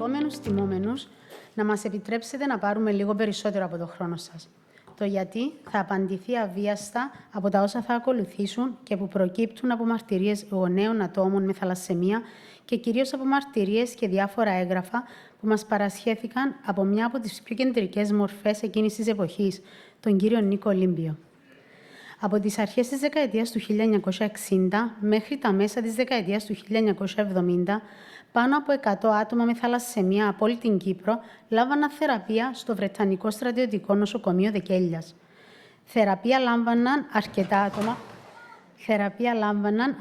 επόμενους τιμόμενους να μας επιτρέψετε να πάρουμε λίγο περισσότερο από το χρόνο σας. Το γιατί θα απαντηθεί αβίαστα από τα όσα θα ακολουθήσουν και που προκύπτουν από μαρτυρίες γονέων ατόμων με θαλασσαιμία και κυρίως από μαρτυρίες και διάφορα έγγραφα που μας παρασχέθηκαν από μια από τις πιο κεντρικές μορφές εκείνης της εποχής, τον κύριο Νίκο Ολύμπιο. Από τις αρχές της δεκαετίας του 1960 μέχρι τα μέσα της δεκαετίας του 1970, πάνω από 100 άτομα με θαλασσαιμία από όλη την Κύπρο λάβαναν θεραπεία στο Βρετανικό Στρατιωτικό Νοσοκομείο Δεκέλειας. Θεραπεία λάμβαναν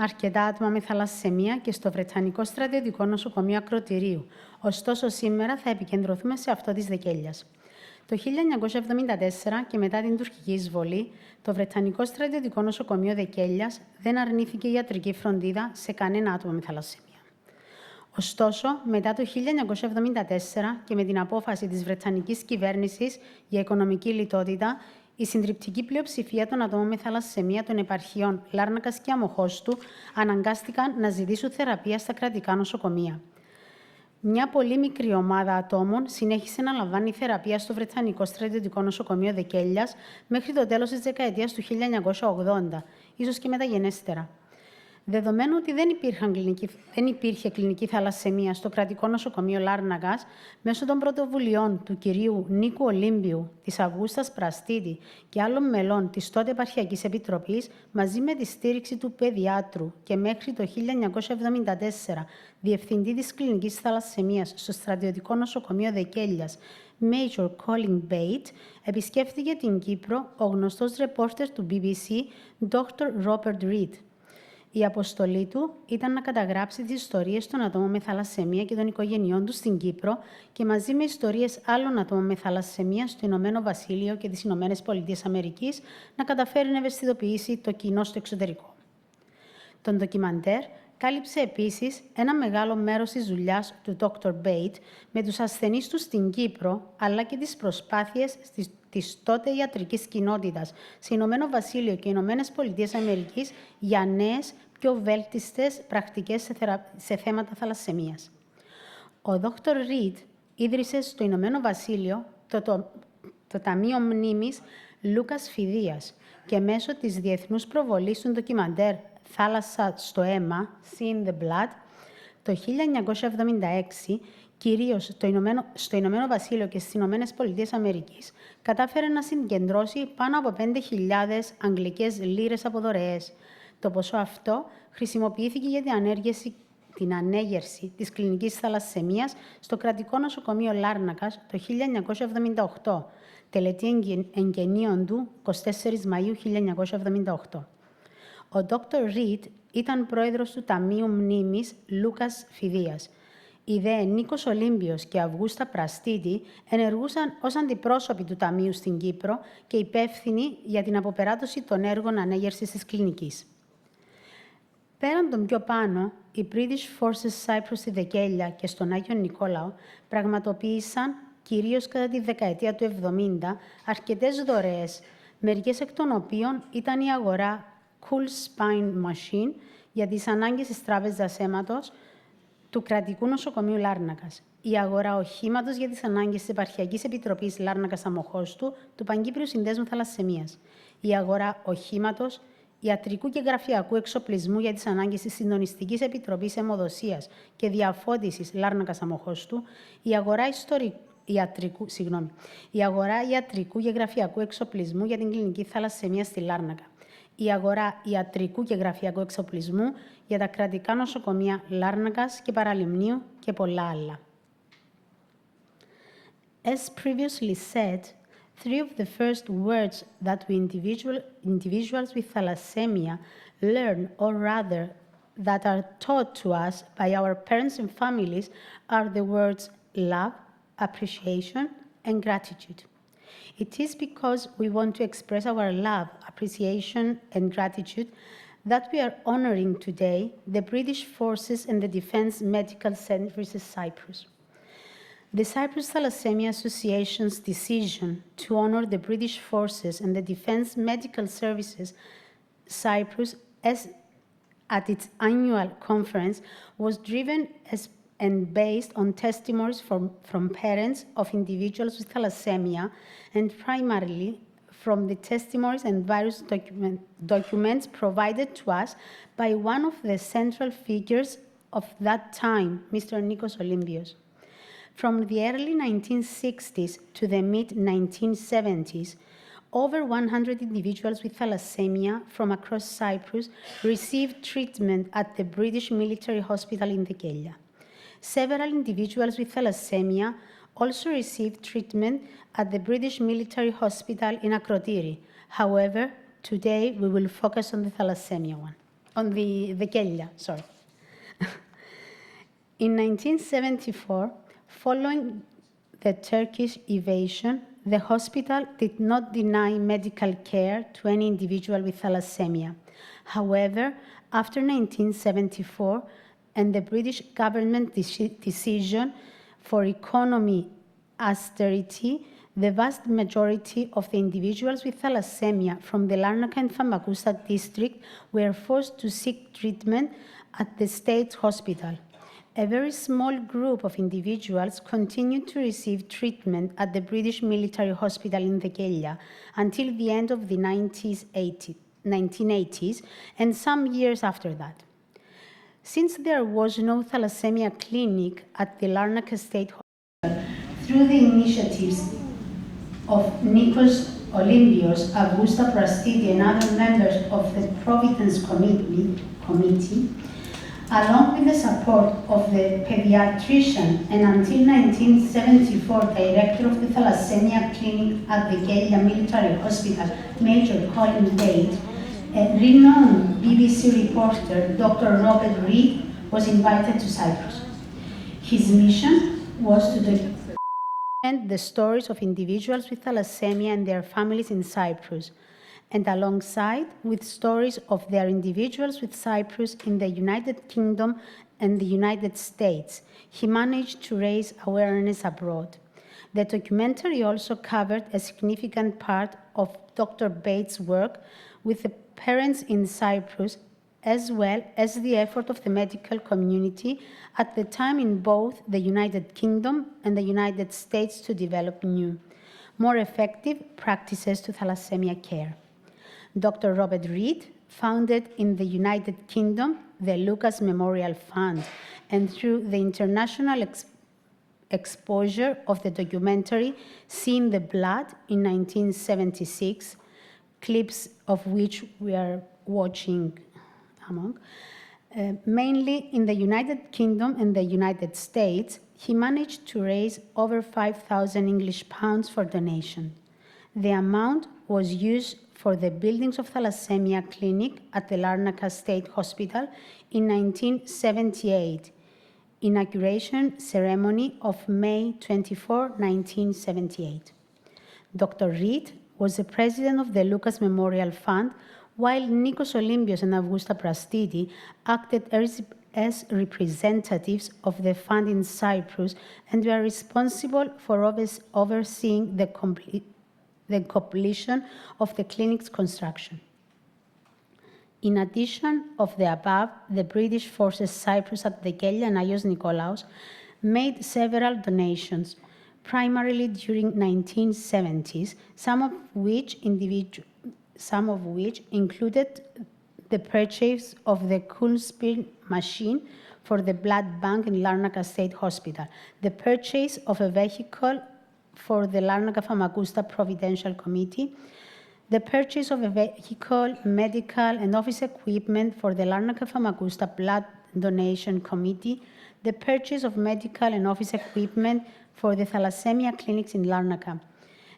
αρκετά άτομα με θαλασσαιμία και στο Βρετανικό Στρατιωτικό Νοσοκομείο Ακροτηρίου. Ωστόσο, σήμερα θα επικεντρωθούμε σε αυτό της Δεκέλειας. Το 1974 και μετά την τουρκική εισβολή, το Βρετανικό Στρατιωτικό Νοσοκομείο Δεκέλειας δεν αρνήθηκε ιατρική φροντίδα σε κανένα άτομο με θαλασσαιμία. Ωστόσο, μετά το 1974 και με την απόφαση της Βρετανικής κυβέρνησης για οικονομική λιτότητα, η συντριπτική πλειοψηφία των ατόμων με θαλασσαιμία των επαρχιών Λάρνακας και Αμοχώστου αναγκάστηκαν να ζητήσουν θεραπεία στα κρατικά νοσοκομεία. Μια πολύ μικρή ομάδα ατόμων συνέχισε να λαμβάνει θεραπεία στο Βρετανικό Στρατιωτικό Νοσοκομείο Δεκέλειας μέχρι το τέλος της δεκαετίας του 1980, ίσως και μεταγενέστερα. Δεδομένου ότι δεν υπήρχε κλινική θαλασσαιμία στο κρατικό νοσοκομείο Λάρνακας, μέσω των πρωτοβουλειών του κυρίου Νίκου Ολύμπιου, της Αυγούστας Πραστίτη και άλλων μελών της τότε Επαρχιακής Επιτροπής, μαζί με τη στήριξη του παιδιάτρου και μέχρι το 1974 διευθυντή της κλινικής θαλασσαιμίας στο στρατιωτικό νοσοκομείο Δεκέλειας, Major Colin Bate, επισκέφθηκε την Κύπρο ο γνωστός ρεπόρτερ του BBC, Dr. Robert Reed. Η αποστολή του ήταν να καταγράψει τις ιστορίες των ατόμων με θαλασσαιμία και των οικογενειών τους στην Κύπρο και μαζί με ιστορίες άλλων ατόμων με θαλασσαιμία στο Ηνωμένο Βασίλειο και τις Ηνωμένες Πολιτείες Αμερικής να καταφέρει να ευαισθητοποιήσει το κοινό στο εξωτερικό. Το ντοκιμαντέρ κάλυψε επίσης ένα μεγάλο μέρος της δουλειάς του Dr. Bate με τους ασθενείς του στην Κύπρο, αλλά και τις προσπάθειες της τότε ιατρικής κοινότητας σε Ηνωμένο Βασίλειο και Ηνωμένες Πολιτείες Αμερικής για νέες, πιο βέλτιστες πρακτικές σε θέματα θαλασσαιμίας. Ο Dr. Reed ίδρυσε στο Ηνωμένο Βασίλειο το Ταμείο Μνήμης Λούκας Φιδίας και μέσω της διεθνούς προβολής του ντοκιμαντέρ «Θάλασσα στο αίμα», «Sea in the Blood», το 1976, κυρίως στο Ηνωμένο Βασίλειο και στις Ηνωμένες Πολιτείες Αμερικής, κατάφερε να συγκεντρώσει πάνω από 5.000 αγγλικές λίρες από δωρεές. Το ποσό αυτό χρησιμοποιήθηκε για την ανέγερση της κλινικής θαλασσαιμίας στο κρατικό νοσοκομείο Λάρνακας το 1978, τελετή εγγενείων του 24 Μαΐου 1978. Ο Dr. Reed ήταν πρόεδρος του Ταμείου Μνήμης Λούκας Φιδίας. Οι δε Νίκος Ολύμπιος και Αυγούστα Πραστίτη ενεργούσαν ως αντιπρόσωποι του Ταμείου στην Κύπρο και υπεύθυνοι για την αποπεράτωση των έργων ανέγερσης της κλινικής. Πέραν των πιο πάνω, οι British Forces Cyprus στη Δεκέλεια και στον Άγιο Νικόλαο πραγματοποίησαν, κυρίως κατά τη δεκαετία του 70, αρκετές δωρεές, μερικές εκ των οποίων ήταν η αγορά Cool Spine Machine για τις ανάγκες της Τράπεζας Αίματος του Κρατικού Νοσοκομείου Λάρνακας, η αγορά οχήματος για τις ανάγκες της Επαρχιακής Επιτροπής Λάρνακας Αμοχώστου του Παγκύπριου Συνδέσμου Θαλασσαιμίας, η αγορά οχήματος ιατρικού και γραφειακού εξοπλισμού για τις ανάγκες της Συντονιστικής Επιτροπής Αιμοδοσίας και Διαφώτισης Λάρνακας Αμοχώστου, η αγορά ιατρικού και γραφειακού εξοπλισμού για την κλινική θαλασσαιμία στη Λάρνακα, η αγορά ιατρικού και γραφειακού εξοπλισμού για τα κρατικά νοσοκομεία Λάρνακας και Παραλιμνίου και πολλά άλλα. As previously said, three of the first words that we individuals with thalassemia learn, or rather, that are taught to us by our parents and families are the words love, appreciation, and gratitude. It is because we want to express our love, appreciation, and gratitude that we are honoring today the British Forces and the Defence Medical Services Cyprus. The Cyprus Thalassemia Association's decision to honor the British Forces and the Defence Medical Services Cyprus at its annual conference was driven and based on testimonies from parents of individuals with thalassemia, and primarily from the testimonies and various documents provided to us by one of the central figures of that time, Mr. Nikos Olympios. From the early 1960s to the mid-1970s, over 100 individuals with thalassemia from across Cyprus received treatment at the British Military Hospital in Dεκέλεια. Several individuals with thalassemia also received treatment at the British Military Hospital in Akrotiri. However, today we will focus on the thalassemia one, on the Dεκέλεια, sorry. In 1974, following the Turkish invasion, the hospital did not deny medical care to any individual with thalassemia. However, after 1974 and the British government decision for economy austerity, the vast majority of the individuals with thalassemia from the Larnaca and Famagusta district were forced to seek treatment at the state hospital. A very small group of individuals continued to receive treatment at the British Military Hospital in Dεκέλεια until the end of the 1980s and some years after that. Since there was no thalassemia clinic at the Larnaca State Hospital, through the initiatives of Nikos Olympios, Augusta Prastidi, and other members of the Providence Committee, along with the support of the pediatrician and until 1974 director of the thalassemia clinic at the Dεκέλεια Military Hospital, Major Colin Bate, a renowned BBC reporter, Dr. Robert Reed, was invited to Cyprus. His mission was to document the stories of individuals with thalassemia and their families in Cyprus, and alongside with stories of their individuals with Cyprus in the United Kingdom and the United States, he managed to raise awareness abroad. The documentary also covered a significant part of Dr. Bates' work with the parents in Cyprus, as well as the effort of the medical community at the time in both the United Kingdom and the United States to develop new, more effective practices to thalassemia care. Dr. Robert Reed founded in the United Kingdom the Lucas Memorial Fund, and through the international exposure of the documentary Seeing the Blood in 1976, clips of which we are watching mainly in the United Kingdom and the United States, he managed to raise over 5,000 English pounds for donation. The amount was used for the buildings of thalassemia clinic at the Larnaca State Hospital in 1978, inauguration ceremony of May 24, 1978. Dr. Reed was the president of the Lucas Memorial Fund, while Nikos Olympios and Augusta Prastidi acted as representatives of the fund in Cyprus and were responsible for overseeing the completion of the clinic's construction. In addition of the above, the British Forces Cyprus at Dεκέλεια and Agios Nikolaos made several donations, primarily during 1970s, some of which included the purchase of the Kunstspiel machine for the blood bank in Larnaca State Hospital, the purchase of a vehicle for the Larnaca Famagusta Providential Committee, the purchase of a vehicle, medical, and office equipment for the Larnaca Famagusta Blood Donation Committee, the purchase of medical and office equipment for the thalassemia clinics in Larnaca,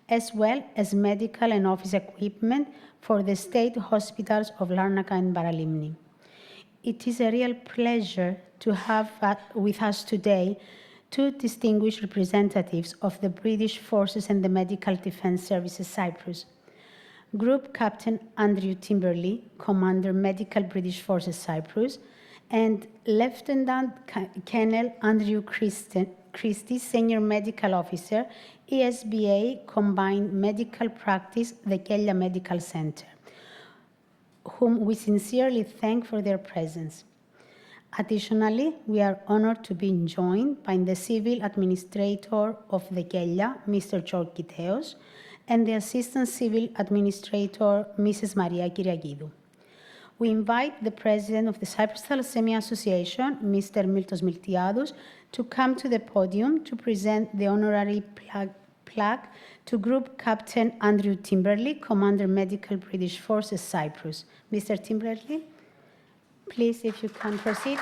as well as medical and office equipment for the state hospitals of Larnaca and Paralimni. It is a real pleasure to have with us today two distinguished representatives of the British Forces and the Medical Defence Services Cyprus. Group Captain Andrew Timberley, Commander Medical British Forces Cyprus, and Lieutenant Colonel Andrew Christie, Senior Medical Officer, ESBA Combined Medical Practice, Dεκέλεια Medical Center, whom we sincerely thank for their presence. Additionally, we are honored to be joined by the Civil Administrator of Δεκέλεια, Mr. George Kiteos, and the Assistant Civil Administrator, Mrs. Maria Kyriakidou. We invite the President of the Cyprus Thalassemia Association, Mr. Miltos Miltiadou, to come to the podium to present the honorary plaque to Group Captain Andrew Timberley, Commander Medical British Forces Cyprus. Mr. Timberley, please, if you can proceed.